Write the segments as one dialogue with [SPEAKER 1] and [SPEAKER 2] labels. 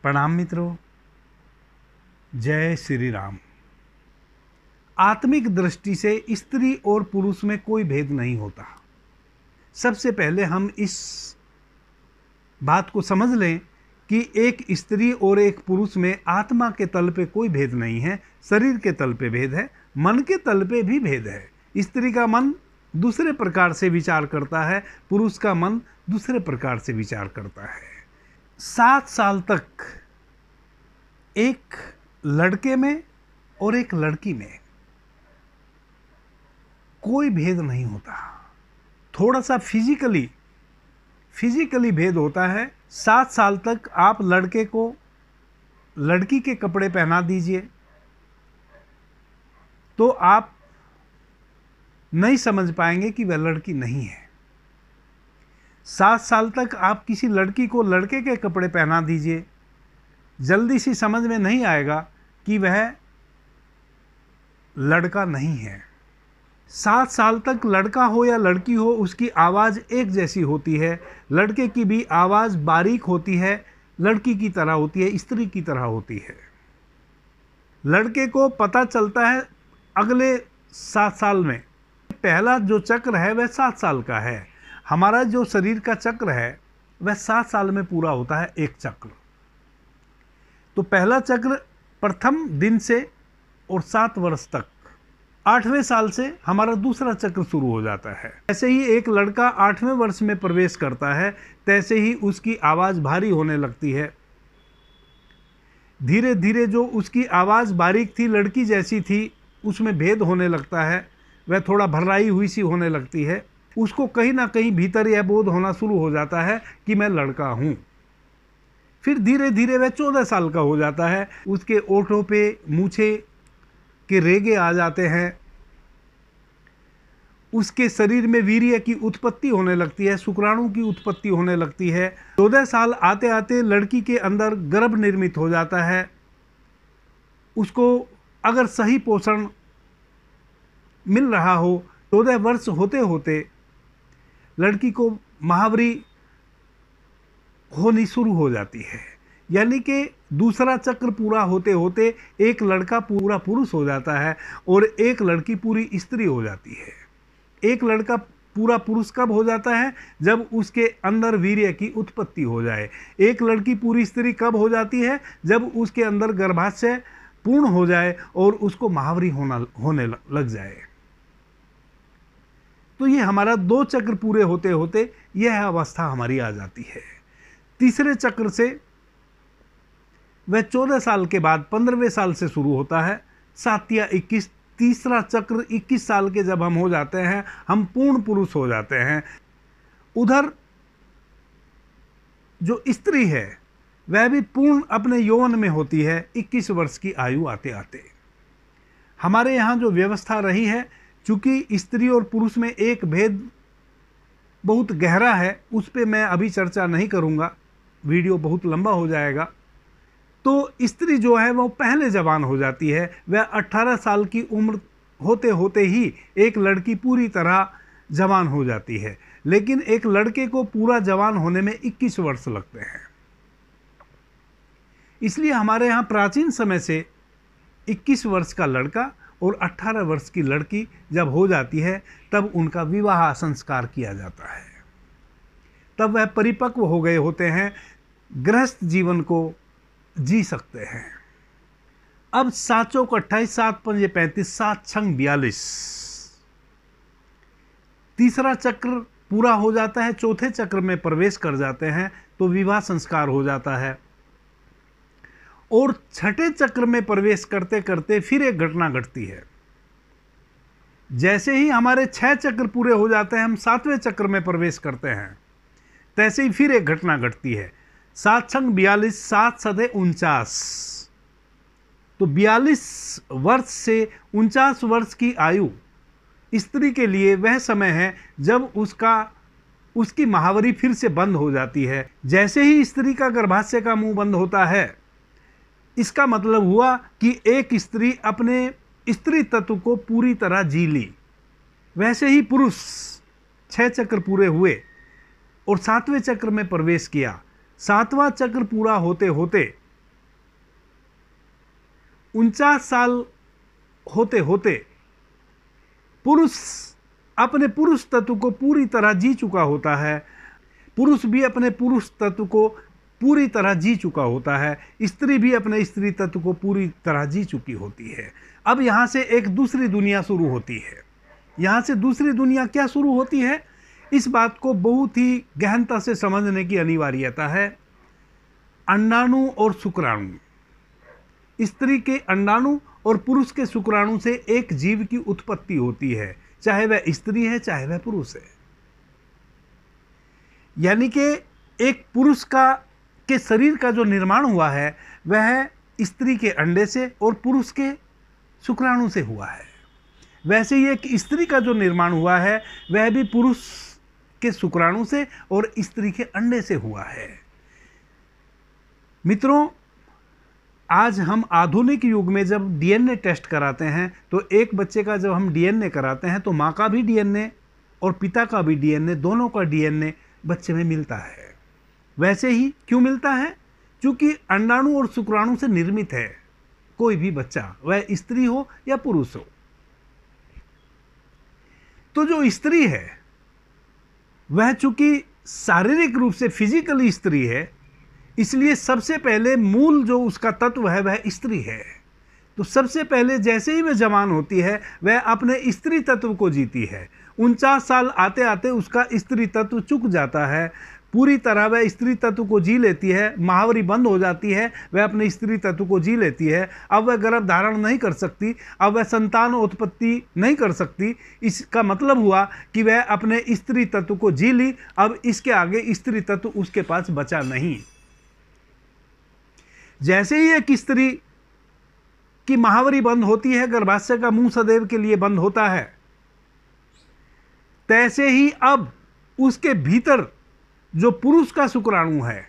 [SPEAKER 1] प्रणाम मित्रों, जय श्री राम। आत्मिक दृष्टि से स्त्री और पुरुष में कोई भेद नहीं होता। सबसे पहले हम इस बात को समझ लें कि एक स्त्री और एक पुरुष में आत्मा के तल पे कोई भेद नहीं है। शरीर के तल पे भेद है, मन के तल पे भी भेद है। स्त्री का मन दूसरे प्रकार से विचार करता है, पुरुष का मन दूसरे प्रकार से विचार करता है। 7 साल तक एक लड़के में और एक लड़की में कोई भेद नहीं होता। थोड़ा सा फिजिकली भेद होता है। 7 साल तक आप लड़के को लड़की के कपड़े पहना दीजिए तो आप नहीं समझ पाएंगे कि वह लड़की नहीं है। 7 साल तक आप किसी लड़की को लड़के के कपड़े पहना दीजिए, जल्दी से समझ में नहीं आएगा कि वह लड़का नहीं है। 7 साल तक लड़का हो या लड़की हो, उसकी आवाज़ एक जैसी होती है। लड़के की भी आवाज़ बारीक होती है, लड़की की तरह होती है, स्त्री की तरह होती है। लड़के को पता चलता है अगले 7 साल में। पहला जो चक्र है वह 7 साल का है। हमारा जो शरीर का चक्र है वह 7 साल में पूरा होता है, एक चक्र। तो पहला चक्र प्रथम दिन से और 7 वर्ष तक, 8वें साल से हमारा दूसरा चक्र शुरू हो जाता है। ऐसे ही एक लड़का 8वें वर्ष में प्रवेश करता है, तैसे ही उसकी आवाज़ भारी होने लगती है। धीरे धीरे जो उसकी आवाज़ बारीक थी, लड़की जैसी थी, उसमें भेद होने लगता है। वह थोड़ा भर्राई हुई सी होने लगती है। उसको कहीं ना कहीं भीतर यह बोध होना शुरू हो जाता है कि मैं लड़का हूँ। फिर धीरे धीरे वह 14 साल का हो जाता है। उसके ओठों पे मूछे के रेगे आ जाते हैं। उसके शरीर में वीर्य की उत्पत्ति होने लगती है, शुक्राणु की उत्पत्ति होने लगती है। 14 साल आते आते लड़की के अंदर गर्भ निर्मित हो जाता है। उसको अगर सही पोषण मिल रहा हो, 14 वर्ष होते होते लड़की को महावरी होनी शुरू हो जाती है। यानी कि दूसरा चक्र पूरा होते होते एक लड़का पूरा पुरुष हो जाता है और एक लड़की पूरी स्त्री हो जाती है। एक लड़का पूरा पुरुष कब हो जाता है? जब उसके अंदर वीर्य की उत्पत्ति हो जाए। एक लड़की पूरी स्त्री कब हो जाती है? जब उसके अंदर गर्भाशय पूर्ण हो जाए और उसको महावरी होने लग जाए। तो ये हमारा 2 चक्र पूरे होते होते यह अवस्था हमारी आ जाती है। तीसरे चक्र से वह 14 साल के बाद 15वें साल से शुरू होता है, 7 या 21। तीसरा चक्र 21 साल के जब हम हो जाते हैं, हम पूर्ण पुरुष हो जाते हैं। उधर जो स्त्री है वह भी पूर्ण अपने यौवन में होती है 21 वर्ष की आयु आते आते। हमारे यहाँ जो व्यवस्था रही है, चूंकि स्त्री और पुरुष में एक भेद बहुत गहरा है, उस पर मैं अभी चर्चा नहीं करूँगा, वीडियो बहुत लंबा हो जाएगा। तो स्त्री जो है वो पहले जवान हो जाती है। वह 18 साल की उम्र होते होते ही एक लड़की पूरी तरह जवान हो जाती है, लेकिन एक लड़के को पूरा जवान होने में 21 वर्ष लगते हैं। इसलिए हमारे यहाँ प्राचीन समय से 21 वर्ष का लड़का और 18 वर्ष की लड़की जब हो जाती है, तब उनका विवाह संस्कार किया जाता है। तब वह परिपक्व हो गए होते हैं, गृहस्थ जीवन को जी सकते हैं। अब 7 चौक 28, 7 पंजे 35, 7 छंग 42, तीसरा चक्र पूरा हो जाता है। चौथे चक्र में प्रवेश कर जाते हैं तो विवाह संस्कार हो जाता है। और छठे चक्र में प्रवेश करते करते फिर एक घटना घटती है। जैसे ही हमारे 6 चक्र पूरे हो जाते हैं, हम 7वें चक्र में प्रवेश करते हैं, तैसे ही फिर एक घटना घटती है। 7 छंग 42, 7 सदे 49। तो 42 वर्ष से 49 वर्ष की आयु स्त्री के लिए वह समय है जब उसकी महावरी फिर से बंद हो जाती है। जैसे ही स्त्री का गर्भाशय का मुंह बंद होता है, इसका मतलब हुआ कि एक स्त्री अपने स्त्री तत्व को पूरी तरह जी ली। वैसे ही पुरुष 6 चक्र पूरे हुए और 7वें चक्र में प्रवेश किया। 7वां चक्र पूरा होते होते 49 साल होते होते पुरुष अपने पुरुष तत्व को पूरी तरह जी चुका होता है, पुरुष भी अपने पुरुष तत्व को पूरी तरह जी चुका होता है, स्त्री भी अपने स्त्री तत्व को पूरी तरह जी चुकी होती है। अब यहाँ से एक दूसरी दुनिया शुरू होती है। यहाँ से दूसरी दुनिया क्या शुरू होती है, इस बात को बहुत ही गहनता से समझने की अनिवार्यता है। अंडाणु और शुक्राणु, स्त्री के अंडाणु और पुरुष के शुक्राणु से एक जीव की उत्पत्ति होती है, चाहे वह स्त्री है चाहे वह पुरुष है। यानी कि एक पुरुष के शरीर का जो निर्माण हुआ है वह स्त्री के अंडे से और पुरुष के शुक्राणु से हुआ है। वैसे ही एक स्त्री का जो निर्माण हुआ है वह भी पुरुष के शुक्राणु से और स्त्री के अंडे से हुआ है। मित्रों, आज हम आधुनिक युग में जब डीएनए टेस्ट कराते हैं तो एक बच्चे का जब हम डीएनए कराते हैं तो माँ का भी डीएनए और पिता का भी डीएनए, दोनों का डीएनए बच्चे में मिलता है। वैसे ही क्यों मिलता है? क्योंकि अंडाणु और शुक्राणु से निर्मित है कोई भी बच्चा, वह स्त्री हो या पुरुष हो। तो जो स्त्री है वह चूंकि शारीरिक रूप से फिजिकली स्त्री है, इसलिए सबसे पहले मूल जो उसका तत्व है वह स्त्री है। तो सबसे पहले जैसे ही वह जवान होती है वह अपने स्त्री तत्व को जीती है। 49 साल आते आते उसका स्त्री तत्व चुक जाता है, पूरी तरह वह स्त्री तत्व को जी लेती है, महावरी बंद हो जाती है, वह अपने स्त्री तत्व को जी लेती है। अब वह गर्भ धारण नहीं कर सकती, अब वह संतान उत्पत्ति नहीं कर सकती। इसका मतलब हुआ कि वह अपने स्त्री तत्व को जी ली, अब इसके आगे स्त्री तत्व उसके पास बचा नहीं। जैसे ही एक स्त्री की महावरी बंद होती है, गर्भाशय का मुंह सदैव के लिए बंद होता है, तैसे ही अब उसके भीतर जो पुरुष का शुक्राणु है,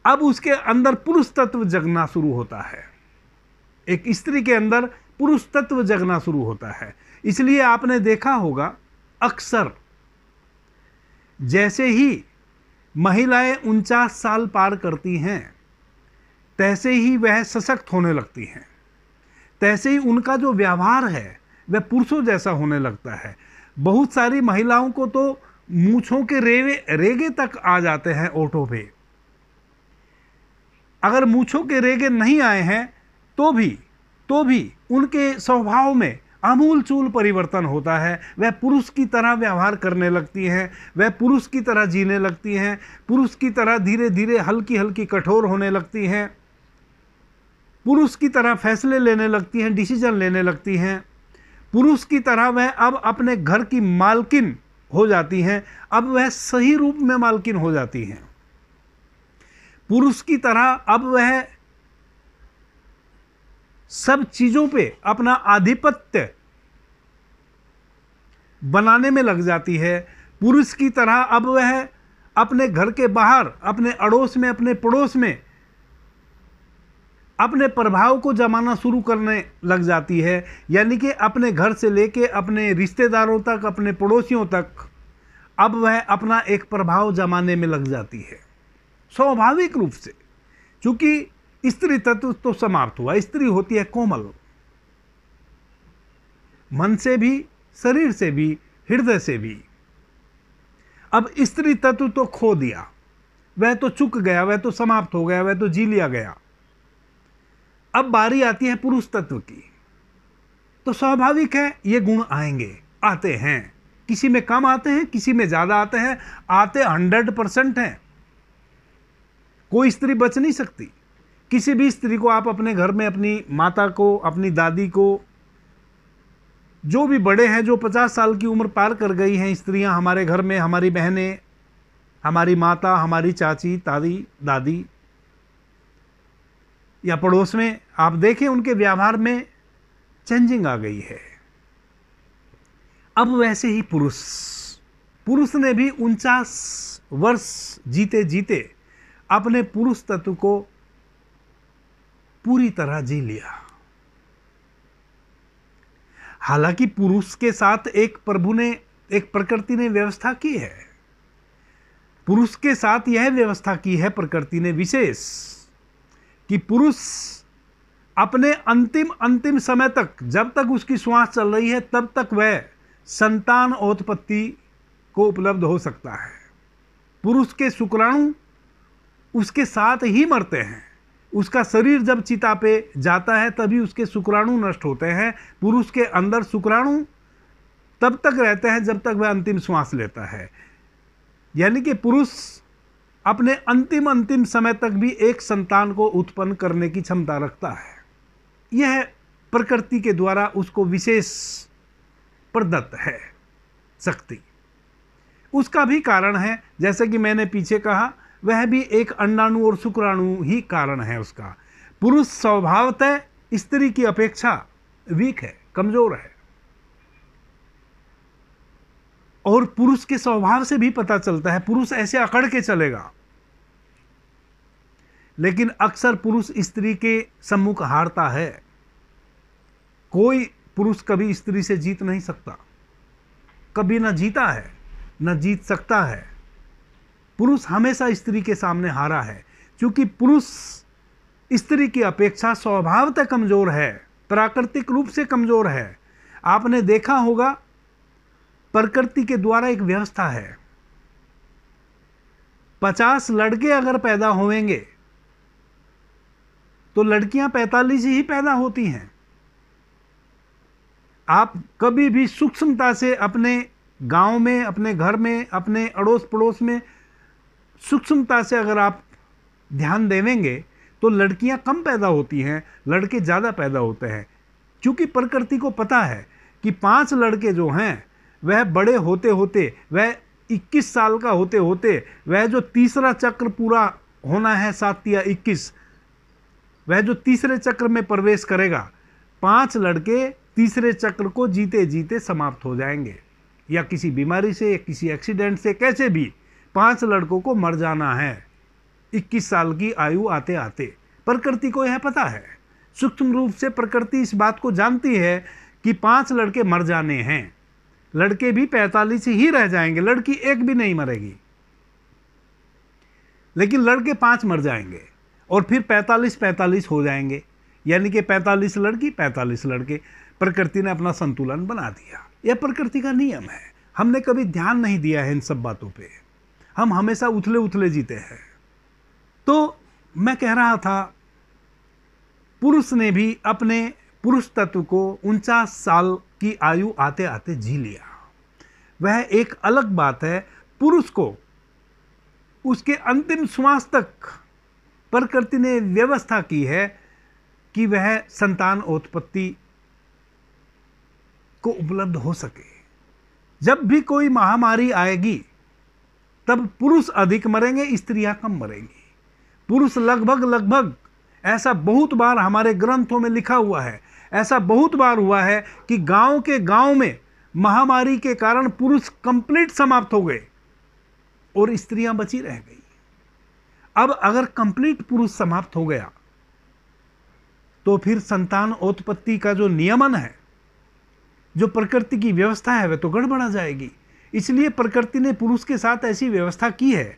[SPEAKER 1] अब उसके अंदर पुरुष तत्व जगना शुरू होता है। एक स्त्री के अंदर पुरुष तत्व जगना शुरू होता है। इसलिए आपने देखा होगा अक्सर जैसे ही महिलाएं 49 साल पार करती हैं तैसे ही वह सशक्त होने लगती हैं, तैसे ही उनका जो व्यवहार है वह पुरुषों जैसा होने लगता है। बहुत सारी महिलाओं को तो मूंछों के रेगे तक आ जाते हैं ओठों पे। अगर मूंछों के रेगे नहीं आए हैं तो भी उनके स्वभाव में आमूलचूल परिवर्तन होता है। वह पुरुष की तरह व्यवहार करने लगती हैं, वह पुरुष की तरह जीने लगती हैं, पुरुष की तरह धीरे धीरे हल्की हल्की कठोर होने लगती हैं, पुरुष की तरह फैसले लेने लगती हैं, डिसीजन लेने लगती हैं। पुरुष की तरह वह अब अपने घर की मालकिन हो जाती हैं, अब वह सही रूप में मालकिन हो जाती हैं। पुरुष की तरह अब वह सब चीजों पे अपना आधिपत्य बनाने में लग जाती है। पुरुष की तरह अब वह अपने घर के बाहर, अपने अड़ोस में, अपने पड़ोस में अपने प्रभाव को जमाना शुरू करने लग जाती है। यानी कि अपने घर से लेके अपने रिश्तेदारों तक, अपने पड़ोसियों तक अब वह अपना एक प्रभाव जमाने में लग जाती है स्वाभाविक रूप से। क्योंकि स्त्री तत्व तो समाप्त हुआ, स्त्री होती है कोमल, मन से भी, शरीर से भी, हृदय से भी। अब स्त्री तत्व तो खो दिया, वह तो चुक गया, वह तो समाप्त हो गया, वह तो जी लिया गया। अब बारी आती है पुरुष तत्व की। तो स्वाभाविक है ये गुण आएंगे, आते हैं, किसी में कम आते हैं, किसी में ज्यादा आते हैं, आते 100% हैं। कोई स्त्री बच नहीं सकती। किसी भी स्त्री को आप अपने घर में, अपनी माता को, अपनी दादी को, जो भी बड़े हैं, जो 50 साल की उम्र पार कर गई हैं स्त्रियां हमारे घर में, हमारी बहनें, हमारी माता, हमारी चाची, तादी, दादी या पड़ोस में, आप देखें उनके व्यवहार में चेंजिंग आ गई है। अब वैसे ही पुरुष ने भी 49 वर्ष जीते जीते अपने पुरुष तत्व को पूरी तरह जी लिया। हालांकि पुरुष के साथ एक प्रकृति ने व्यवस्था की है। पुरुष के साथ यह व्यवस्था की है प्रकृति ने विशेष, कि पुरुष अपने अंतिम अंतिम समय तक, जब तक उसकी श्वास चल रही है तब तक वह संतान उत्पत्ति को उपलब्ध हो सकता है। पुरुष के शुक्राणु उसके साथ ही मरते हैं। उसका शरीर जब चिता पे जाता है तभी उसके शुक्राणु नष्ट होते हैं। पुरुष के अंदर शुक्राणु तब तक रहते हैं जब तक वह अंतिम श्वास लेता है। यानी कि पुरुष अपने अंतिम अंतिम समय तक भी एक संतान को उत्पन्न करने की क्षमता रखता है। यह प्रकृति के द्वारा उसको विशेष प्रदत्त है शक्ति। उसका भी कारण है, जैसे कि मैंने पीछे कहा, वह भी एक अंडाणु और शुक्राणु ही कारण है उसका। पुरुष स्वभावतः स्त्री की अपेक्षा वीक है, कमजोर है, और पुरुष के स्वभाव से भी पता चलता है। पुरुष ऐसे अकड़ के चलेगा, लेकिन अक्सर पुरुष स्त्री के सम्मुख हारता है। कोई पुरुष कभी स्त्री से जीत नहीं सकता, कभी न जीता है न जीत सकता है। पुरुष हमेशा स्त्री के सामने हारा है, क्योंकि पुरुष स्त्री की अपेक्षा स्वभावतः कमजोर है, प्राकृतिक रूप से कमजोर है। आपने देखा होगा प्रकृति के द्वारा एक व्यवस्था है। 50 लड़के अगर पैदा होंगे तो लड़कियां 45 ही पैदा होती हैं। आप कभी भी सूक्ष्मता से अपने गांव में, अपने घर में, अपने अड़ोस पड़ोस में सूक्ष्मता से अगर आप ध्यान देवेंगे तो लड़कियां कम पैदा होती हैं, लड़के ज़्यादा पैदा होते हैं। क्योंकि प्रकृति को पता है कि 5 लड़के जो हैं वह बड़े होते होते, वह 21 साल का होते होते, वह जो तीसरा चक्र पूरा होना है 7 या 21, वह जो तीसरे चक्र में प्रवेश करेगा, 5 लड़के तीसरे चक्र को जीते जीते समाप्त हो जाएंगे, या किसी बीमारी से या किसी एक्सीडेंट से, कैसे भी 5 लड़कों को मर जाना है 21 साल की आयु आते आते। प्रकृति को यह पता है, सूक्ष्म रूप से प्रकृति इस बात को जानती है कि 5 लड़के मर जाने हैं। लड़के भी 45 ही रह जाएंगे, लड़की एक भी नहीं मरेगी, लेकिन लड़के 5 मर जाएंगे और फिर 45-45 हो जाएंगे। यानी कि 45 लड़की 45 लड़के। प्रकृति ने अपना संतुलन बना दिया। यह प्रकृति का नियम है। हमने कभी ध्यान नहीं दिया है इन सब बातों पे, हम हमेशा उथले उथले जीते हैं। तो मैं कह रहा था, पुरुष ने भी अपने पुरुष तत्व को 49 साल की आयु आते आते जी लिया। वह एक अलग बात है, पुरुष को उसके अंतिम श्वास तक प्रकृति ने व्यवस्था की है कि वह संतान उत्पत्ति को उपलब्ध हो सके। जब भी कोई महामारी आएगी तब पुरुष अधिक मरेंगे, स्त्रियां कम मरेंगी। पुरुष लगभग ऐसा बहुत बार हमारे ग्रंथों में लिखा हुआ है, ऐसा बहुत बार हुआ है कि गांव के गांव में महामारी के कारण पुरुष कंप्लीट समाप्त हो गए और स्त्रियां बची रह गई। अब अगर कंप्लीट पुरुष समाप्त हो गया तो फिर संतान उत्पत्ति का जो नियमन है, जो प्रकृति की व्यवस्था है, वह तो गड़बड़ा जाएगी। इसलिए प्रकृति ने पुरुष के साथ ऐसी व्यवस्था की है।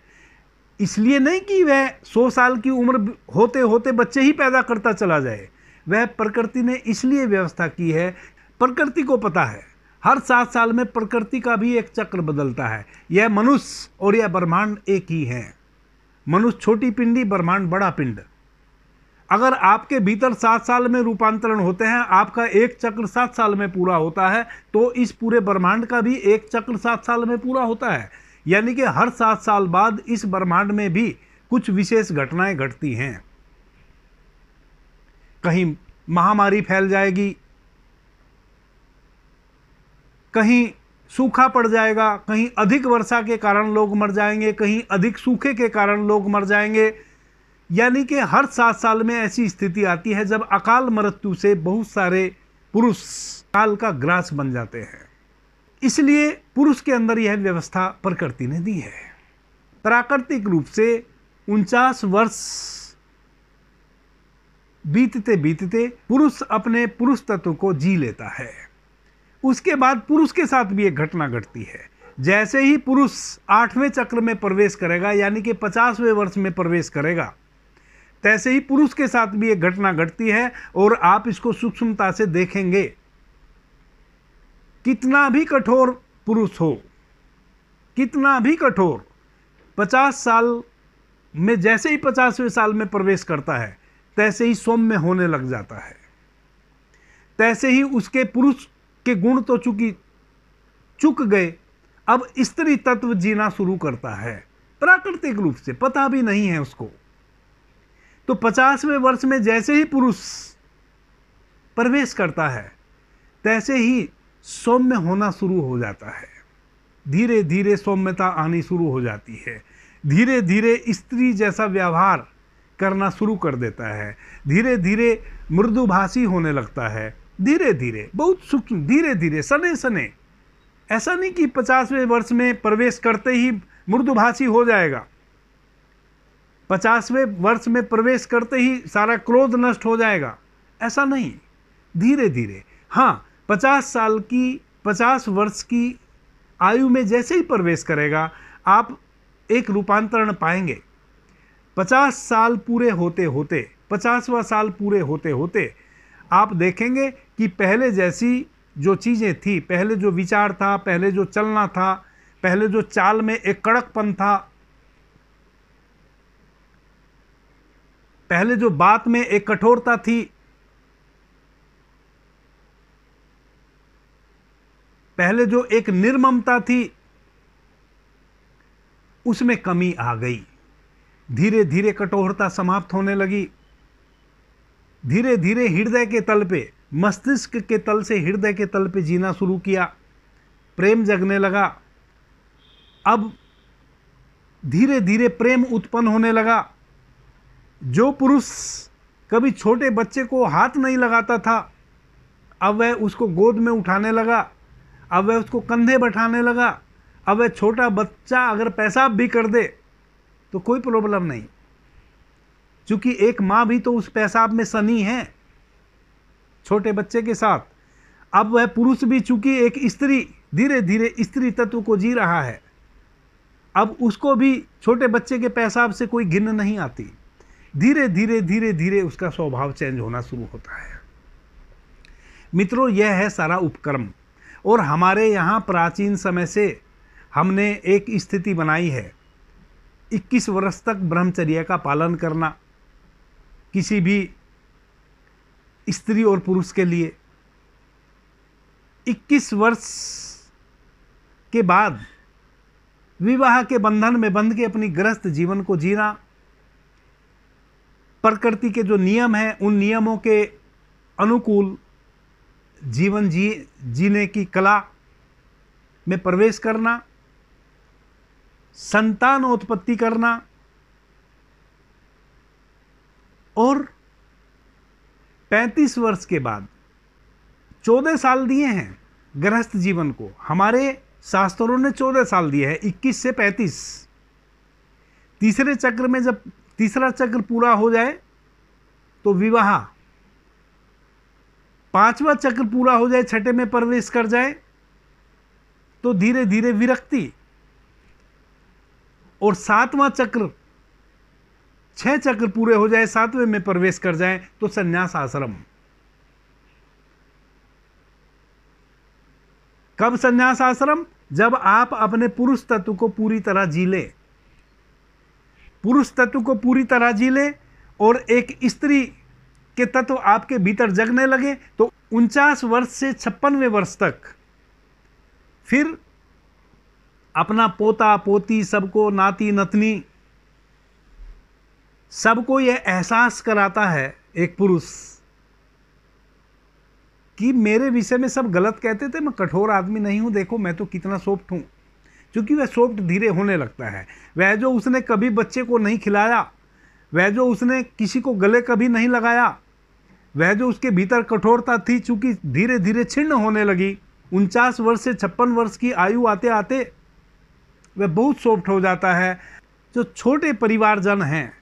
[SPEAKER 1] इसलिए नहीं कि वह 100 साल की उम्र होते होते बच्चे ही पैदा करता चला जाए। वह प्रकृति ने इसलिए व्यवस्था की है, प्रकृति को पता है हर 7 साल में प्रकृति का भी एक चक्र बदलता है। यह मनुष्य और यह ब्रह्मांड एक ही है। मनुष्य छोटी पिंडी, ब्रह्मांड बड़ा पिंड। अगर आपके भीतर 7 साल में रूपांतरण होते हैं, आपका एक चक्र 7 साल में पूरा होता है, तो इस पूरे ब्रह्मांड का भी एक चक्र 7 साल में पूरा होता है। यानी कि हर 7 साल बाद इस ब्रह्मांड में भी कुछ विशेष घटनाएं घटती हैं। कहीं महामारी फैल जाएगी, कहीं सूखा पड़ जाएगा, कहीं अधिक वर्षा के कारण लोग मर जाएंगे, कहीं अधिक सूखे के कारण लोग मर जाएंगे। यानी कि हर 7 साल में ऐसी स्थिति आती है जब अकाल मृत्यु से बहुत सारे पुरुष काल का ग्रास बन जाते हैं। इसलिए पुरुष के अंदर यह व्यवस्था प्रकृति ने दी है। प्राकृतिक रूप से 49 वर्ष बीतते बीतते पुरुष अपने पुरुष तत्व को जी लेता है। उसके बाद पुरुष के साथ भी एक घटना घटती है। जैसे ही पुरुष 8वें चक्र में प्रवेश करेगा, यानी कि 50वें वर्ष में प्रवेश करेगा, तैसे ही पुरुष के साथ भी एक घटना घटती है, और आप इसको सूक्ष्मता से देखेंगे। कितना भी कठोर पुरुष हो, कितना भी कठोर, 50 साल में जैसे ही 50वें साल में प्रवेश करता है, तैसे ही सौम्य होने लग जाता है। तैसे ही उसके पुरुष के गुण तो चुक गए, अब स्त्री तत्व जीना शुरू करता है प्राकृतिक रूप से, पता भी नहीं है उसको। तो 50वें वर्ष में जैसे ही पुरुष प्रवेश करता है, तैसे ही सौम्य होना शुरू हो जाता है। धीरे धीरे सौम्यता आनी शुरू हो जाती है। धीरे धीरे स्त्री जैसा व्यवहार करना शुरू कर देता है। धीरे धीरे मृदुभाषी होने लगता है। धीरे धीरे, बहुत सूक्ष्म, धीरे धीरे, सने सने। ऐसा नहीं कि 50वें वर्ष में प्रवेश करते ही मृदुभाषी हो जाएगा, 50वें वर्ष में प्रवेश करते ही सारा क्रोध नष्ट हो जाएगा, ऐसा नहीं। धीरे धीरे, हाँ, 50 वर्ष की आयु में जैसे ही प्रवेश करेगा, आप एक रूपांतरण पाएंगे। 50 साल पूरे होते होते, 50वां साल पूरे होते होते आप देखेंगे कि पहले जैसी जो चीज़ें थी, पहले जो विचार था, पहले जो चलना था, पहले जो चाल में एक कड़कपन था, पहले जो बात में एक कठोरता थी, पहले जो एक निर्ममता थी, उसमें कमी आ गई। धीरे धीरे कठोरता समाप्त होने लगी। धीरे धीरे हृदय के तल पे, मस्तिष्क के तल से हृदय के तल पे जीना शुरू किया। प्रेम जगने लगा। अब धीरे धीरे प्रेम उत्पन्न होने लगा। जो पुरुष कभी छोटे बच्चे को हाथ नहीं लगाता था, अब वह उसको गोद में उठाने लगा। अब वह उसको कंधे बैठाने लगा। अब वह छोटा बच्चा अगर पेशाब भी कर दे तो कोई प्रॉब्लम नहीं, क्योंकि एक माँ भी तो उस पेशाब में सनी है छोटे बच्चे के साथ। अब वह पुरुष भी चूंकि एक स्त्री, धीरे धीरे स्त्री तत्व को जी रहा है, अब उसको भी छोटे बच्चे के पेशाब से कोई घिन नहीं आती। धीरे धीरे धीरे धीरे उसका स्वभाव चेंज होना शुरू होता है। मित्रों, यह है सारा उपक्रम। और हमारे यहाँ प्राचीन समय से हमने एक स्थिति बनाई है, 21 वर्ष तक ब्रह्मचर्य का पालन करना किसी भी स्त्री और पुरुष के लिए। 21 वर्ष के बाद विवाह के बंधन में बंध के अपनी गृहस्थ जीवन को जीना, प्रकृति के जो नियम हैं उन नियमों के अनुकूल जीवन जीने की कला में प्रवेश करना, संतानोत्पत्ति करना, और 35 वर्ष के बाद 14 साल दिए हैं गृहस्थ जीवन को। हमारे शास्त्रों ने 14 साल दिए हैं, 21 से 35। तीसरे चक्र में जब तीसरा चक्र पूरा हो जाए तो विवाह, 5वां चक्र पूरा हो जाए, छठे में प्रवेश कर जाए तो धीरे धीरे विरक्ति, और 7वां चक्र, 6 चक्र पूरे हो जाए, 7वें में प्रवेश कर जाए तो संन्यास आश्रम। कब संन्यास आश्रम? जब आप अपने पुरुष तत्व को पूरी तरह जी ले, पुरुष तत्व को पूरी तरह जी ले और एक स्त्री के तत्व आपके भीतर जगने लगे, तो 49 वर्ष से 56वें वर्ष तक फिर अपना पोता पोती सबको, नाती नतनी सबको यह एहसास कराता है एक पुरुष कि मेरे विषय में सब गलत कहते थे, मैं कठोर आदमी नहीं हूं, देखो मैं तो कितना सॉफ्ट हूं। क्योंकि वह सॉफ्ट धीरे होने लगता है। वह जो उसने कभी बच्चे को नहीं खिलाया, वह जो उसने किसी को गले कभी नहीं लगाया, वह जो उसके भीतर कठोरता थी, चूंकि धीरे धीरे छिन्न होने लगी। 49 वर्ष से 56 वर्ष की आयु आते आते वह बहुत सॉफ्ट हो जाता है। जो छोटे परिवारजन हैं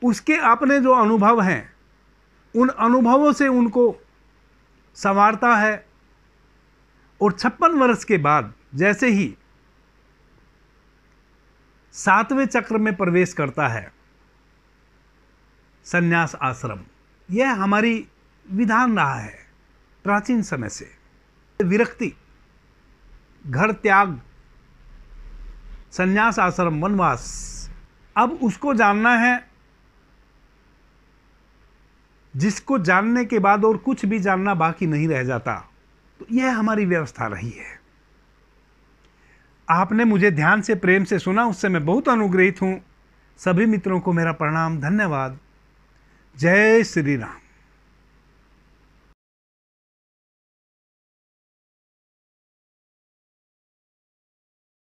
[SPEAKER 1] उसके अपने जो अनुभव हैं, उन अनुभवों से उनको संवारता है। और 56 वर्ष के बाद जैसे ही 7वें चक्र में प्रवेश करता है संन्यास आश्रम। यह हमारी विधान रहा है प्राचीन समय से। विरक्ति, घर त्याग, संन्यास आश्रम, वनवास, अब उसको जानना है जिसको जानने के बाद और कुछ भी जानना बाकी नहीं रह जाता। तो यह हमारी व्यवस्था रही है। आपने मुझे ध्यान से, प्रेम से सुना, उससे मैं बहुत अनुग्रहित हूं। सभी मित्रों को मेरा प्रणाम, धन्यवाद। जय श्री राम।